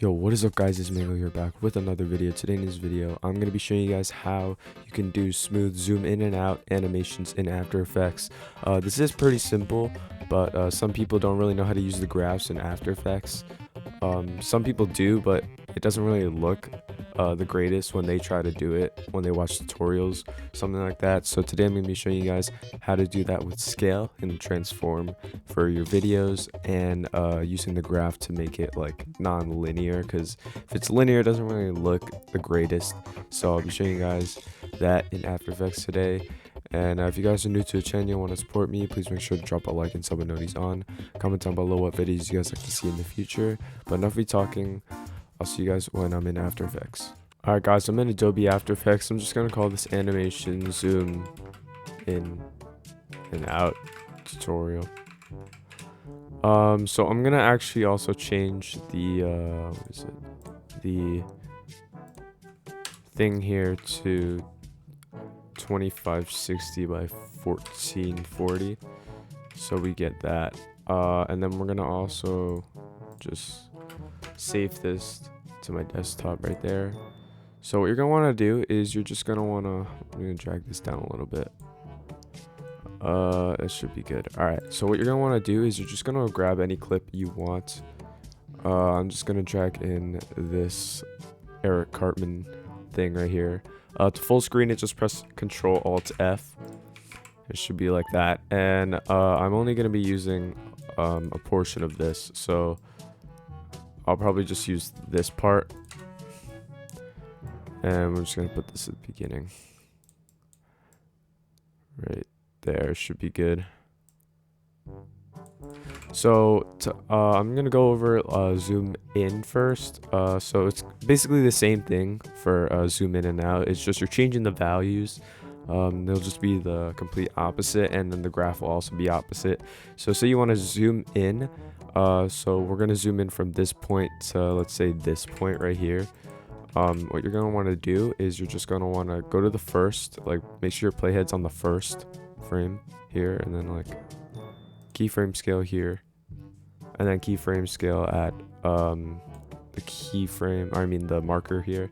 Yo, what is up guys, it's Mango here back with another video. Today in this video, I'm going to be showing you guys how you can do smooth zoom in and out animations in After Effects. This is pretty simple, but some people don't really know how to use the graphs in After Effects. Some people do, but it doesn't really look the greatest when they try to do it, when they watch tutorials, something like that. So today I'm going to be showing you guys how to do that with scale and transform for your videos, and using the graph to make it like non-linear, because if it's linear it doesn't really look the greatest. So I'll be showing you guys that in After Effects today. And if you guys are new to the channel and want to support me, please make sure to drop a like and sub and notice on. Comment down below what videos you guys like to see in the future. But enough of me talking, I'll see you guys when I'm in After Effects. Alright guys, I'm in Adobe After Effects. I'm just going to call this animation zoom in and out tutorial. So I'm going to actually also change the, what is it? The thing here to 2560 by 1440, so we get that, and then we're gonna also just save this to my desktop right there. So what you're gonna want to do is you're just gonna want to, I'm gonna drag this down a little bit. It should be good. All right, so what you're gonna want to do is you're just gonna grab any clip you want. I'm just gonna drag in this Eric Cartman thing right here. To full screen it, just press Control Alt F. It should be like that, and I'm only going to be using a portion of this, so I'll probably just use this part, and we're just going to put this at the beginning right there. Should be good. So I'm gonna go over zoom in first. So it's basically the same thing for zoom in and out. It's just you're changing the values. They'll just be the complete opposite, and then the graph will also be opposite. So say you want to zoom in, so we're gonna zoom in from this point to, let's say, this point right here. What you're gonna want to do is you're just gonna want to go to the first, like make sure your playhead's on the first frame here, and then like keyframe scale here, and then keyframe scale at the keyframe, I mean the marker here,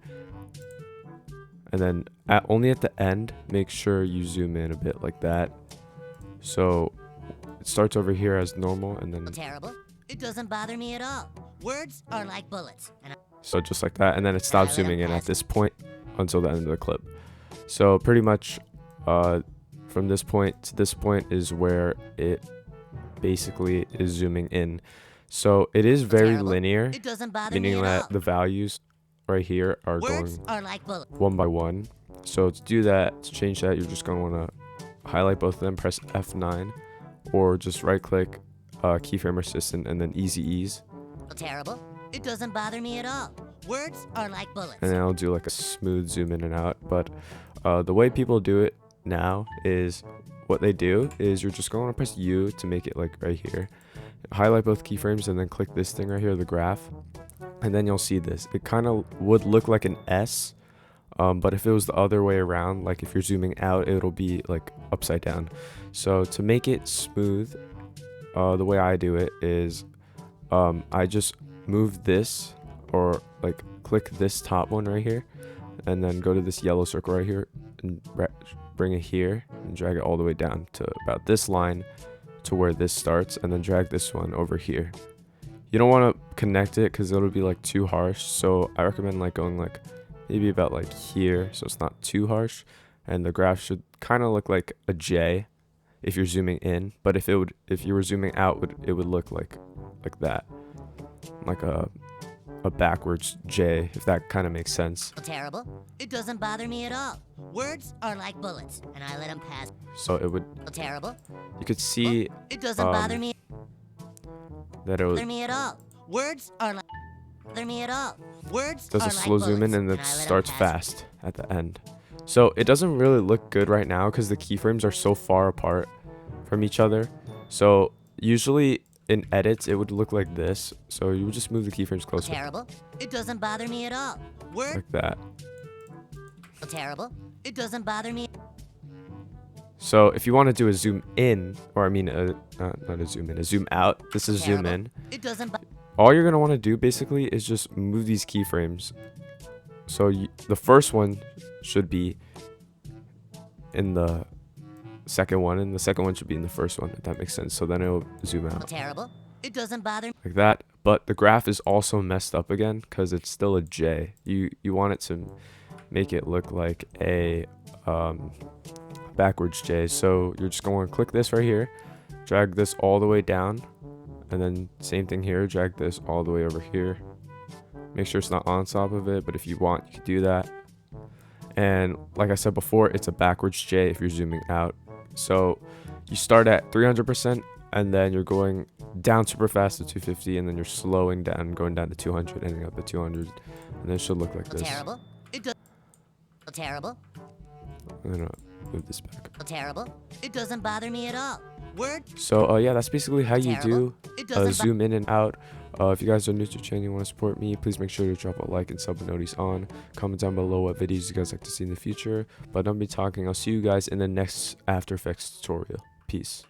and then only at the end make sure you zoom in a bit like that. So it starts over here as normal, and then terrible. It doesn't bother me at all. Words are like bullets. So just like that, and then it stops zooming in at this point until the end of the clip. So pretty much from this point to this point is where it basically is zooming in. So it is very linear, meaning that the values right here are going one by one. So to do that, to change that, you're just going to want to highlight both of them, press F9, or just right click keyframe assistant and then easy ease. Terrible. It doesn't bother me at all. Words are like bullets. And then I'll do like a smooth zoom in and out. But the way people do it now is, what they do is you're just going to press U to make it like right here, highlight both keyframes, and then click this thing right here, the graph, and then you'll see this. It kind of would look like an S, but if it was the other way around, like if you're zooming out, it'll be like upside down. So to make it smooth, the way I do it is I just move this, or like click this top one right here, and then go to this yellow circle right here and bring it here and drag it all the way down to about this line to where this starts, and then drag this one over here. You don't want to connect it because it'll be like too harsh, so I recommend like going like maybe about like here, so it's not too harsh, and the graph should kind of look like a J if you're zooming in, but if you were zooming out, it would look like that, like a backwards J, if that kind of makes sense. Terrible. It doesn't bother me at all. Words are like bullets, and I let them pass. So it would. Terrible. You could see. It doesn't bother me. That it would. Bother me at all. Words are like. Bother me at all. Words does are a slow like zoom in, and bullets, it starts fast at the end. So it doesn't really look good right now because the keyframes are so far apart from each other. So usually in edits it would look like this, so you would just move the keyframes closer. Terrible. It doesn't bother me at all. Like that. Terrible. It doesn't bother me. So if you want to do a zoom in, or I mean not a zoom in, a zoom out, this is zoom in. It doesn't all you're going to want to do basically is just move these keyframes. So the first one should be in the second one, and the second one should be in the first one, if that makes sense. So then it'll zoom out Terrible. It doesn't bother me. like that. But the graph is also messed up again because it's still a J. You want it to make it look like a backwards J. So you're just going to click this right here, drag this all the way down, and then same thing here, drag this all the way over here. Make sure it's not on top of it, but if you want, you can do that. And like I said before, it's a backwards J if you're zooming out. So you start at 300%, and then you're going down super fast to 250, and then you're slowing down, going down to 200, ending up at 200, and then it should look like this. Terrible. It does. Terrible. I'm gonna move this back. Terrible. It doesn't bother me at all. Word. So yeah, that's basically how you do It doesn't zoom in and out. If you guys are new to the channel and want to support me, please make sure to drop a like and sub and notice on. Comment down below what videos you guys like to see in the future. But don't be talking. I'll see you guys in the next After Effects tutorial. Peace.